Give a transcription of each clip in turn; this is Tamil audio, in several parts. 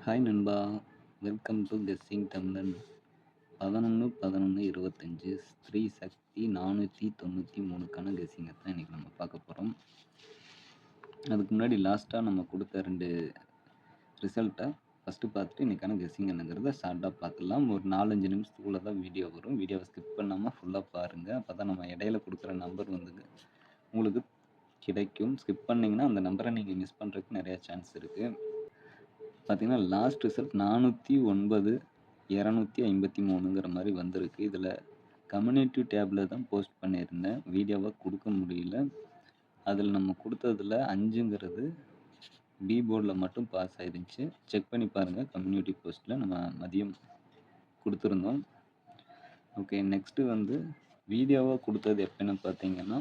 ஹாய் நண்பா, வெல்கம் டு கெஸ்ஸிங் தமிழன். 11/11/25 ஸ்ரீ சக்தி 493க்கான கெஸ்ஸிங்கை தான் இன்றைக்கி நம்ம பார்க்க போகிறோம். அதுக்கு முன்னாடி லாஸ்ட்டாக நம்ம கொடுத்த 2 ரிசல்ட்டை ஃபஸ்ட்டு பார்த்துட்டு இன்றைக்கான கெஸ்ஸிங் என்னங்கிறத ஷார்ட்டாக பார்த்துடலாம். ஒரு 4-5 நிமிஷத்துக்குள்ளே தான் வீடியோ வரும். வீடியோவை ஸ்கிப் பண்ணாமல் ஃபுல்லாக பாருங்கள். அப்போ தான் நம்ம இடையில கொடுக்குற நம்பர் உங்களுக்கு கிடைக்கும். ஸ்கிப் பண்ணிங்கன்னா அந்த நம்பரை நீங்கள் மிஸ் பண்ணுறதுக்கு நிறையா சான்ஸ் இருக்குது. பார்த்தீங்கன்னா லாஸ்ட் ரிசல்ட் 409,253ங்கிற மாதிரி வந்திருக்கு. இதில் கம்யூனிட்டி டேப்பில் தான் போஸ்ட் பண்ணியிருந்தேன். வீடியோவை கொடுக்க முடியல. அதில் நம்ம கொடுத்ததில் 5ங்கிறது பி போர்டில் மட்டும் பாஸ் ஆகிருந்துச்சு. செக் பண்ணி பாருங்கள். கம்யூனிட்டி போஸ்ட்டில் நம்ம மதியம் கொடுத்துருந்தோம். ஓகே, நெக்ஸ்ட்டு வீடியோவை கொடுத்தது எப்போன்னு பார்த்தீங்கன்னா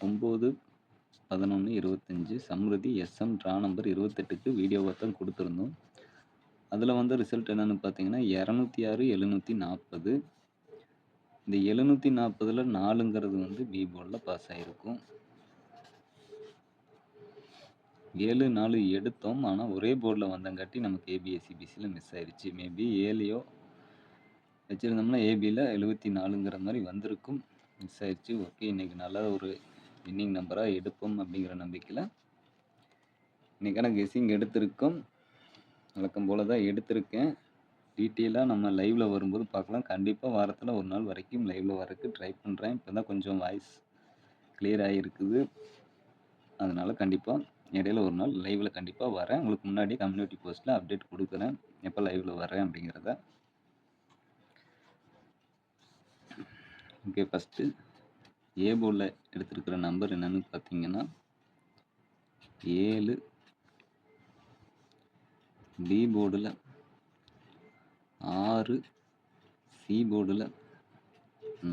9/11/25 சம்ருதி எஸ்எம் ட்ரா நம்பர் 28க்கு வீடியோவை தான் கொடுத்துருந்தோம். அதில் ரிசல்ட் என்னென்னு பார்த்தீங்கன்னா 206 740. இந்த 740ல் 4ங்கிறது பி போர்டில் பாஸ் ஆகிருக்கும். 7 4 எடுத்தோம், ஆனால் ஒரே போர்டில் வந்தங்காட்டி நமக்கு ஏபிஎஸ்சிபிசியில் மிஸ் ஆயிடுச்சு. மேபி ஏலையோ வச்சுருந்தோம்னா ஏபியில் 74ங்கிற மாதிரி வந்திருக்கும். மிஸ் ஆயிடுச்சு. ஓகே, இன்றைக்கி நல்ல ஒரு வின்னிங் நம்பராக எடுப்போம் அப்படிங்கிற நம்பிக்கையில் இன்றைக்கான கெஸ்ஸிங் எடுத்திருக்கோம். வழக்கம் போல் தான் எடுத்திருக்கேன். டீட்டெயிலாக நம்ம லைவில் வரும்போது பார்க்கலாம். கண்டிப்பாக வாரத்தில் ஒரு நாள் வரைக்கும் லைவில் வரக்கு ட்ரை பண்ணுறேன். இப்போ தான் கொஞ்சம் வாய்ஸ் கிளியர் ஆகிருக்குது. அதனால் கண்டிப்பாக இடையில ஒரு நாள் லைவில் கண்டிப்பாக வரேன். உங்களுக்கு முன்னாடி கம்யூனிட்டி போஸ்ட்டில் அப்டேட் கொடுக்குறேன் எப்போ லைவில் வரேன் அப்படிங்கிறத. ஓகே, ஃபஸ்ட்டு ஏ போர்டில் எடுத்துருக்கிற நம்பர் என்னென்னு பார்த்தீங்கன்னா 7, பி போர்டில் 6, சி போர்டில்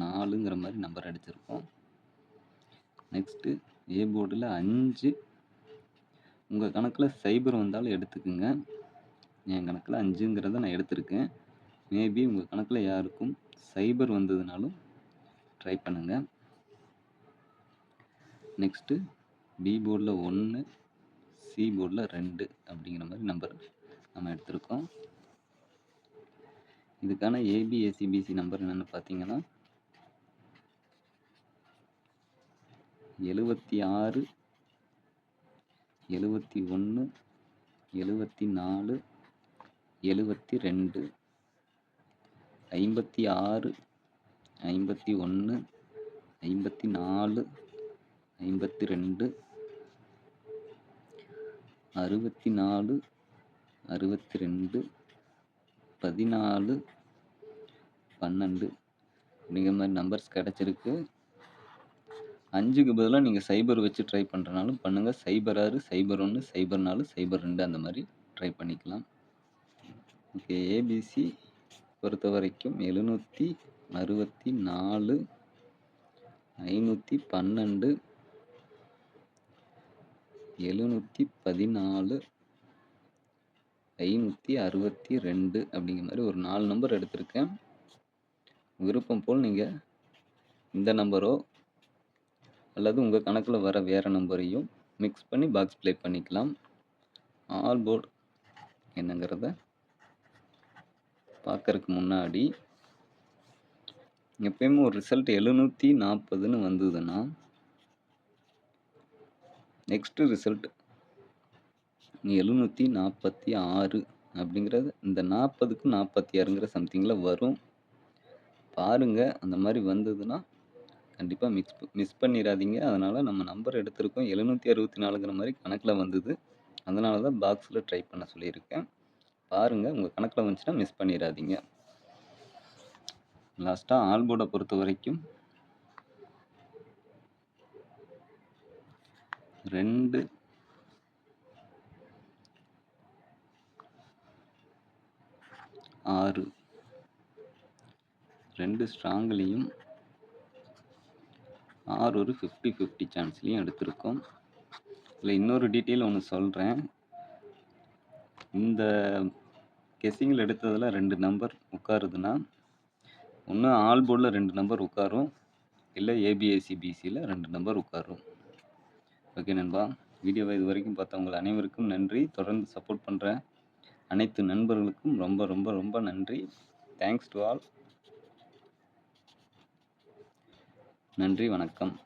4ங்கிற மாதிரி நம்பர் அடிச்சிருக்கோம். நெக்ஸ்ட்டு ஏ போர்டில் 5. உங்கள் கணக்கில் சைபர் வந்தாலும் எடுத்துக்குங்க. என் கணக்கில் 5ங்கிறத நான் எடுத்திருக்கேன். மேபி உங்கள் கணக்கில் யாருக்கும் சைபர் வந்ததுனாலும் ட்ரை பண்ணுங்கள். நெக்ஸ்ட்டு பி போர்டில் 1, சி போர்டில் 2 அப்படிங்கிற மாதிரி நம்பர் நம்ம எடுத்திருக்கோம். இதுக்கான ஏபிஎஸ்சிபிசி நம்பர் என்னென்னு பார்த்தீங்கன்னா 76 71 74 72 56 51 54 52 64 62 14 12 அப்படிங்கிற மாதிரி நம்பர்ஸ் கிடச்சிருக்கு. 5க்கு பதிலாக நீங்கள் சைபர் வச்சு ட்ரை பண்ணுறனாலும் பண்ணுங்கள். 06 01 04 02 அந்த மாதிரி ட்ரை பண்ணிக்கலாம். ஓகே, ஏபிசி பொறுத்த வரைக்கும் 764 512 714 562 அப்படிங்கிற மாதிரி ஒரு 4 நம்பர் எடுத்திருக்கேன். விருப்பம் போல் நீங்கள் இந்த நம்பரோ அல்லது உங்கள் கணக்கில் வர வேறு நம்பரையும் மிக்ஸ் பண்ணி பாக்ஸ் ப்ளே பண்ணிக்கலாம். ஆல் போர்டு என்னங்கிறத பார்க்கறதுக்கு முன்னாடி எப்பயுமே ஒரு ரிசல்ட் 740ன்னு வந்ததுன்னா நெக்ஸ்ட்டு ரிசல்ட் 746 அப்படிங்கிறது இந்த 40க்கு 46ங்கிற சம்திங்கில் வரும். பாருங்கள், அந்த மாதிரி வந்ததுன்னா கண்டிப்பாக மிஸ் பண்ணிடாதீங்க. அதனால் நம்ம நம்பர் எடுத்திருக்கோம். 764ங்கிற மாதிரி கணக்கில் வந்தது. அதனால தான் பாக்ஸில் ட்ரை பண்ண சொல்லியிருக்கேன். பாருங்கள், உங்கள் கணக்கில் வந்துச்சுன்னா மிஸ் பண்ணிடாதீங்க. லாஸ்ட்டாக ஆல் போர்டை பொறுத்த வரைக்கும் 2 6 2 ஸ்ட்ராங்லேயும் 6 ஒரு 50-50 சான்ஸ்லேயும் எடுத்திருக்கோம். இதில் இன்னொரு டீட்டெயில் ஒன்று சொல்கிறேன். இந்த கெஸ்ஸிங்கில் எடுத்ததில் 2 நம்பர் உட்காருதுன்னா ஒன்று ஆல் போர்டில் 2 நம்பர் உட்காரும், இல்லை ஏபிஎஸ்சிபிசியில் 2 நம்பர் உட்காரும். ஓகே நண்பா, வீடியோவை இது வரைக்கும் பார்த்தவங்க அனைவருக்கும் நன்றி. தொடர்ந்து சப்போர்ட் பண்ணுறேன். அனைத்து நண்பர்களுக்கும் ரொம்ப ரொம்ப ரொம்ப நன்றி. Thanks to all. நன்றி, வணக்கம்.